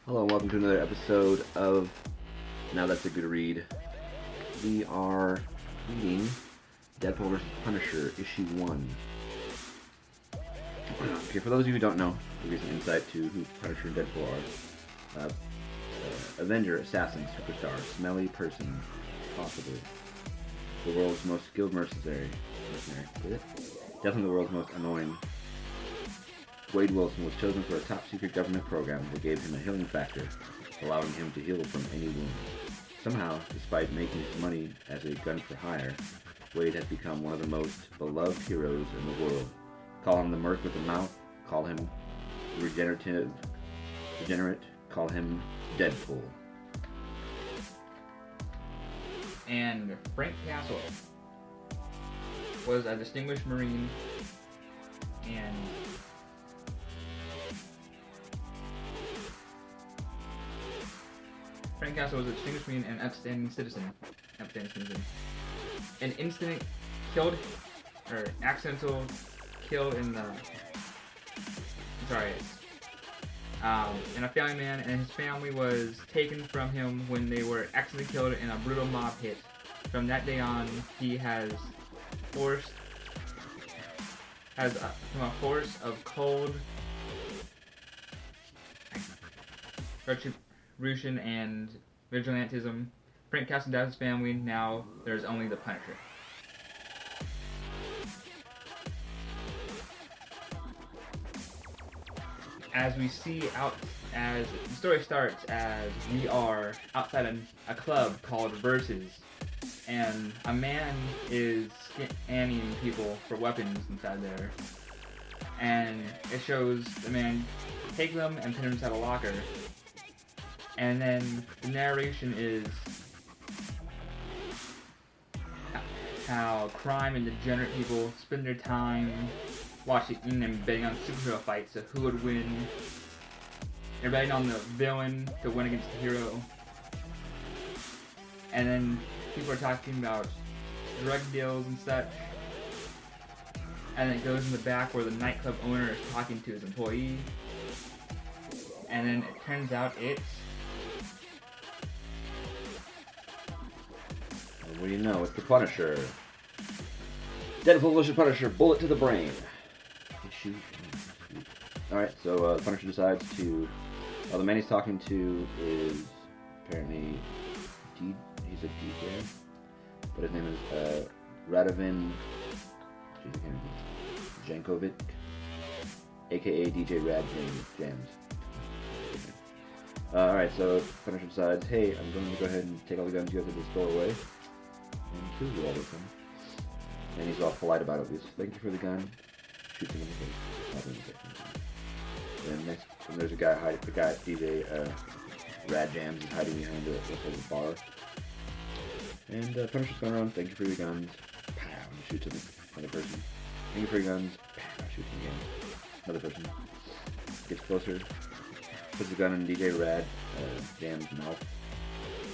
Hello and welcome to another episode of Now That's a Good Read. We are reading Deadpool Vs Punisher Issue 1. Okay, for those of you who don't know, we'll give you some insight to who Punisher and Deadpool are. Avenger, assassin, superstar, smelly person, possibly. The world's most skilled mercenary. Definitely the world's most annoying. Wade Wilson was chosen for a top-secret government program that gave him a healing factor, allowing him to heal from any wound. Somehow, despite making his money as a gun for hire, Wade has become one of the most beloved heroes in the world. Call him the Merc with the Mouth, call him regenerate, call him Deadpool. And Frank Castle was a distinguished Marine and Frank Castle was a distinguished Marine and outstanding citizen. An accidental kill in a family man, and his family was taken from him when they were accidentally killed in a brutal mob hit. From that day on, he has from a force of cold retribution and vigilantism. Frank Castle died his family. Now there's only the Punisher. As we see as the story starts, as we are outside a club called Versus, and a man is scanning people for weapons inside there, and it shows the man take them and put them inside a locker, and then the narration is how crime and degenerate people spend their time watching and betting on superhero fights of who would win. They're betting on the villain to win against the hero. And then people are talking about drug deals and such. And then it goes in the back where the nightclub owner is talking to his employee. And then it turns out it's... What do you know? It's the Punisher. Deadpool vs Punisher, bullet to the brain. Alright, so Punisher decides to... Well, the man he's talking to is apparently... He's a DJ. But his name is Radovan Jankovic, aka DJ Rad Jams. Alright, so Punisher decides, hey, I'm going to go ahead and take all the guns you have to just throw away and kill you all with them. And he's all polite about it. He's thank you for the gun. Shoots him in the face. And next, and there's a guy hiding. The guy, DJ Rad Jams, is hiding behind the bar. And Punisher's going around. Thank you for your guns. Pow! And shoots him. Another person. Thank you for your guns. Pow! Shoots him again. Another person. Gets closer. Puts the gun in DJ Rad Jam's mouth.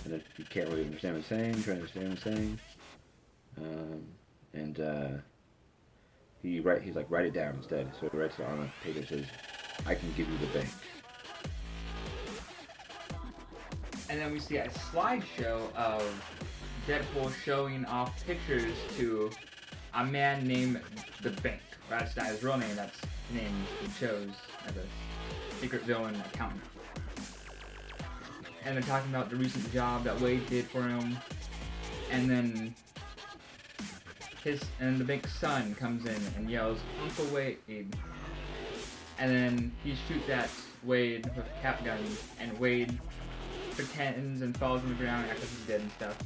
And then he can't really understand what he's saying. Trying to understand what he's saying. He's like, write it down instead. So he writes it on a paper that says, I can give you the bank. And then we see a slideshow of Deadpool showing off pictures to a man named the Bank. That's not his real name, that's the name he chose as a secret villain accountant. And they're talking about the recent job that Wade did for him. And then the Bank's son comes in and yells, Uncle Wade. And then he shoots at Wade with a cap gun, and Wade pretends and falls on the ground after he's dead and stuff.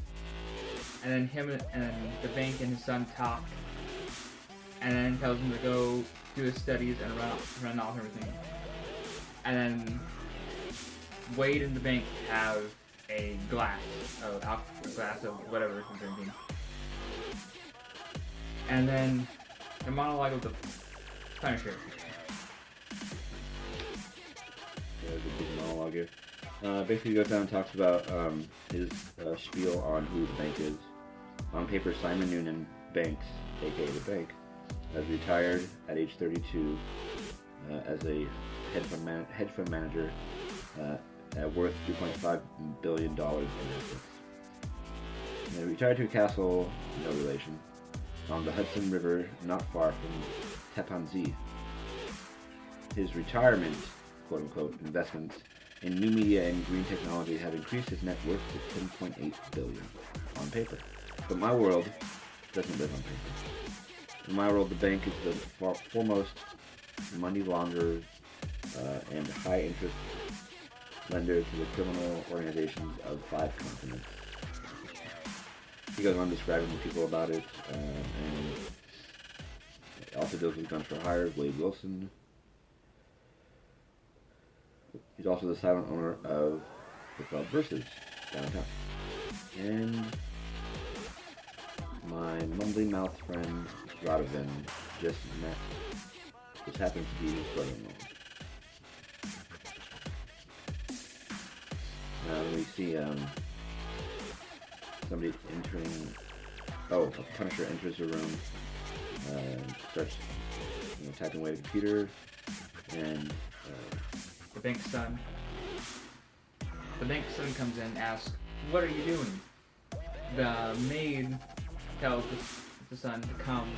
And then him and the Bank and his son talk, and then tells him to go do his studies and run off everything. And then Wade and the bank have a glass of whatever he's drinking. And then the monologue of the Punisher. There's a big monologue here. Basically goes down and talks about his spiel on who the bank is. On paper, Simon Noonan Banks, aka the bank, has retired at age 32 as a hedge fund manager worth $2.5 billion in assets. And he retired to a castle, no relation, on the Hudson River, not far from Tepanzi. His retirement, quote-unquote, investments in new media and green technology have increased his net worth to $10.8 billion on paper. But my world doesn't live on paper. In my world, the bank is the foremost money launderer and high-interest lender to the criminal organizations of 5 continents. He goes on describing the people about it, and it also deals with guns for hire, Wade Wilson. He's also the silent owner of the club Versus downtown. And my mumbly mouth friend Radovan just happens to be his brother-in-law. Now we see somebody entering. Oh, a Punisher enters the room, starts typing away at the computer, and the bank's son. The bank's son comes in and asks, "What are you doing?" The maid tells the son to come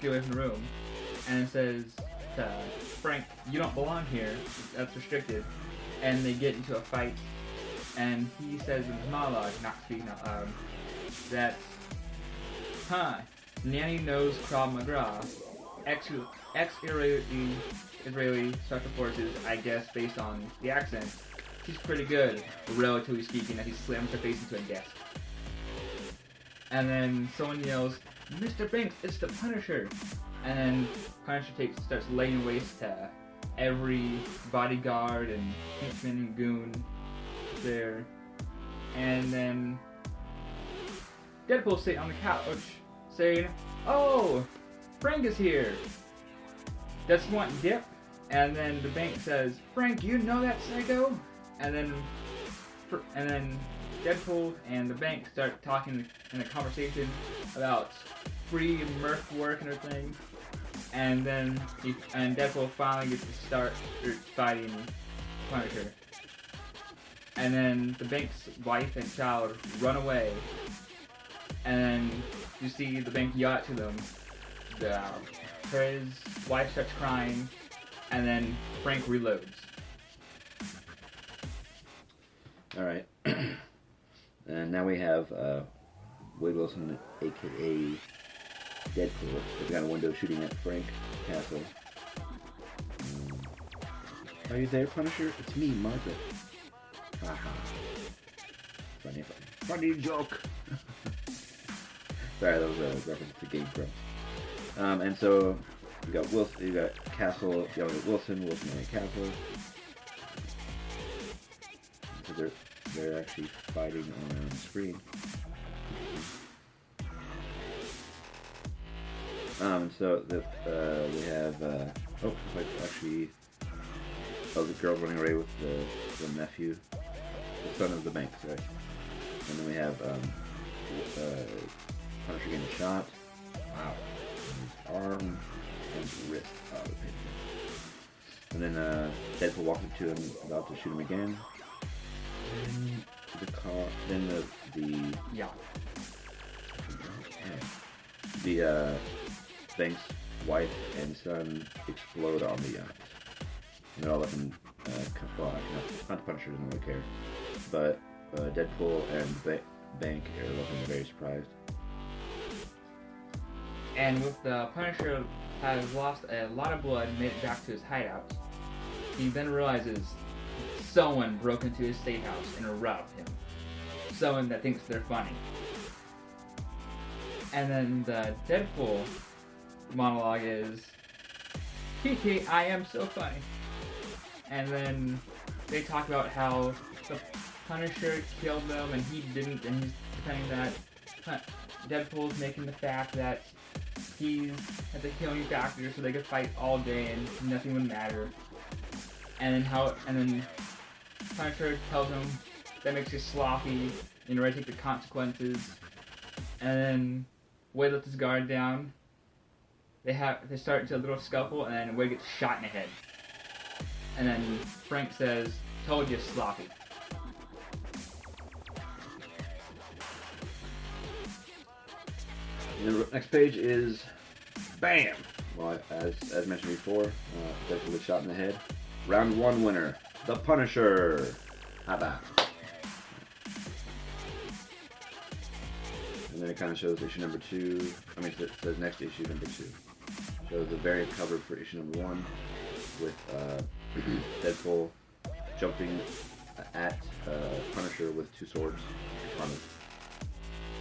get away from the room, and it says to Frank, "You don't belong here. That's restricted." And they get into a fight, and he says in his monologue, not speaking out loud, that, Nanny knows Krav Maga, ex-Israeli special forces, I guess based on the accent. She's pretty good, relatively speaking, as he slams her face into a desk. And then someone yells, "Mr. Banks, it's the Punisher!" And then Punisher starts laying waste to every bodyguard and henchman and goon there. And then Deadpool's sitting on the couch saying, "Oh, Frank is here. Does he want dip?" And then the bank says, "Frank, you know that psycho?" And then Deadpool and the bank start talking in a conversation about free Murph work and everything. And then Deadpool finally gets to start fighting Punisher. And then the bank's wife and child run away. And then you see the bank yell to them. His wife starts crying, and then Frank reloads. Alright. And now we have Wade Wilson, aka Deadpool. We've got a window shooting at Frank Castle. Are you there, Punisher? It's me, Margaret. Haha. Funny joke. Sorry, that was a reference to Game Grumps. And so you got Wilson, you got Castle, you got Wilson and Castle. So they're actually fighting on screen. So we have the girl running away with the nephew, the son of the bank, sorry. And then we have Punisher getting shot. Wow. His arm and wrist out of it. And then Deadpool walks up to him, about to shoot him again. Then the bank's wife and son explode on the yacht. And they're all up in, not the Punisher doesn't really care, but Deadpool and the bank are looking very surprised. And with the Punisher has lost a lot of blood and made it back to his hideout, he then realizes someone broke into his state house and robbed him. Someone that thinks they're funny. And then the Deadpool monologue is, "Kiki, I am so funny." And then they talk about how the Punisher killed them and he didn't, and he's defending that. Deadpool's making the fact that he has a healing factor, so they could fight all day and nothing would matter. And then Punisher tells him that makes you sloppy, and you're ready to take the consequences. And then Wade lets his guard down. They start into a little scuffle, and then Wade gets shot in the head. And then Frank says, "Told you, sloppy." And the next page is BAM! Well, as mentioned before, Deadpool was shot in the head. Round 1 winner, the Punisher. How about? And then it kind of shows issue number 2. I mean, it says next issue number 2. Shows the variant cover for issue number 1 with Deadpool jumping at Punisher with 2 swords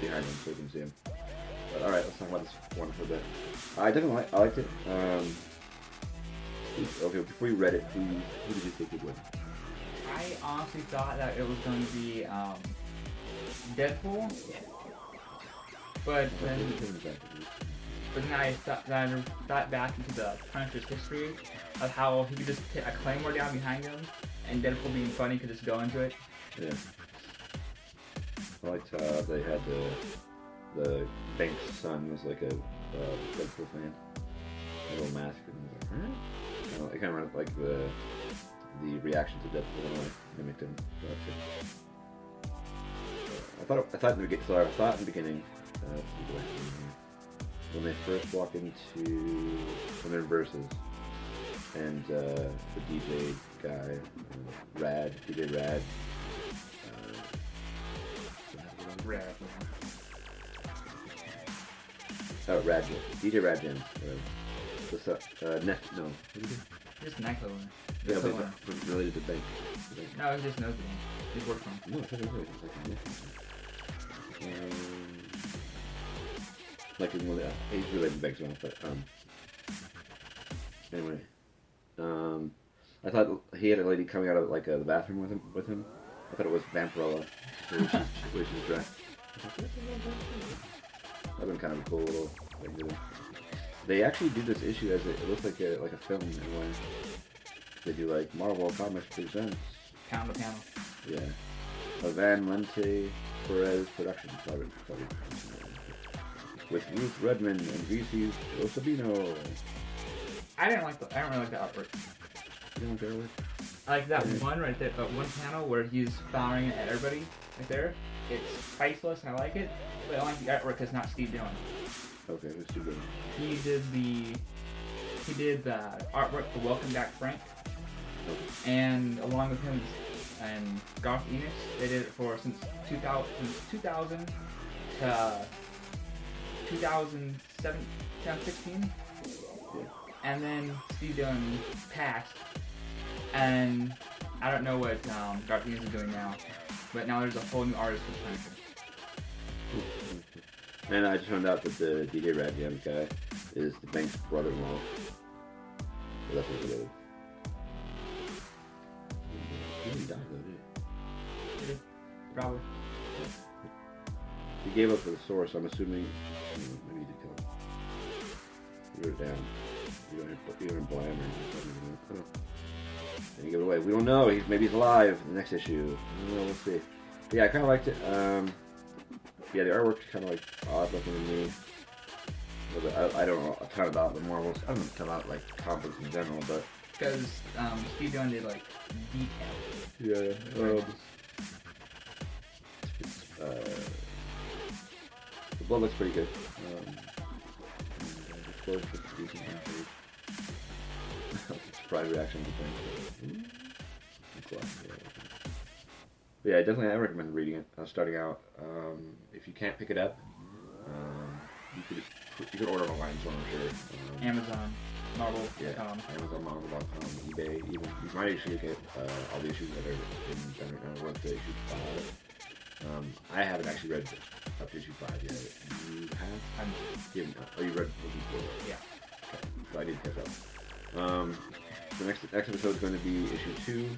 behind him so you can see him. But alright, let's talk about this one for a bit. I liked it. Okay, before you read it, who did you think would win? I honestly thought that it was going to be Deadpool, but then I thought back into the Punisher's history of how he could just hit a claymore down behind him, and Deadpool being funny could just go into it. Yeah. I liked how they had the Bank's son was like a Deadpool fan. A little mask and was like, huh? It kind of like the reaction to Deadpool when I mimicked him. I thought in the beginning, when they first walk into when they're in Versus, and the DJ guy, DJ Rad. Oh, Radjam. DJ Radjam. What's up? No. What is it? Just Neko. Yeah, but related to Bank. No, he just knows the name. He's worked on it. No, it's not really. It's like a Nick or something. Like in one of the, he's related to Bank as well, but anyway. I thought he had a lady coming out of like the bathroom with him. I thought it was Vampirella. Where she's dressed. That'd been kind of a cool little thing. They actually do this issue as it looks like a film in a way. They do like Marvel Comics presents. Panel to panel. Yeah. A Van Lente Perez production. With Ruth Redmond and VC's Joe Sabino. I don't really like the artwork. You don't care with? I like that one right there, one panel where he's firing at everybody right there. It's priceless and I like it, but I like the artwork because not Steve Dillon. Okay, who's Steve Dillon? He did the artwork for Welcome Back Frank, and along with him and Garth Ennis, they did it for since 2000 to 2016. Yeah. And then Steve Dillon passed, and I don't know what Garth Ennis is doing now, but now there's a whole new artist for the Punisher. And I just found out that the DJ Radjam guy is the Bank's brother-in-law. So that's what it is. He didn't die though, did he? Probably. Yeah. He gave up for the source, I'm assuming. Maybe he did kill him. He wrote it down. You don't imply him or something. I don't know. And he gave it away. We don't know. Maybe he's alive in the next issue. I don't know. We'll see. But yeah, I kind of liked it. Yeah, the artwork's kind of like odd looking to me. I don't know a ton about the Marvels. I don't know a ton about like comics in general, but because Steve Dillon did like details. Yeah. The blood looks pretty good. The story's decent on page. Surprise reaction to things. But yeah, definitely I recommend reading it. Starting out, if you can't pick it up, you could order it online, so I'm sure. Amazon, Marvel.com. Yeah, Amazon, Marvel.com, eBay, even. You might actually get all the issues that are in worth the issue 5. I haven't actually read up to issue 5 yet. You have? You read before? Yeah. Okay, so I need to catch up. The next episode is going to be issue 2.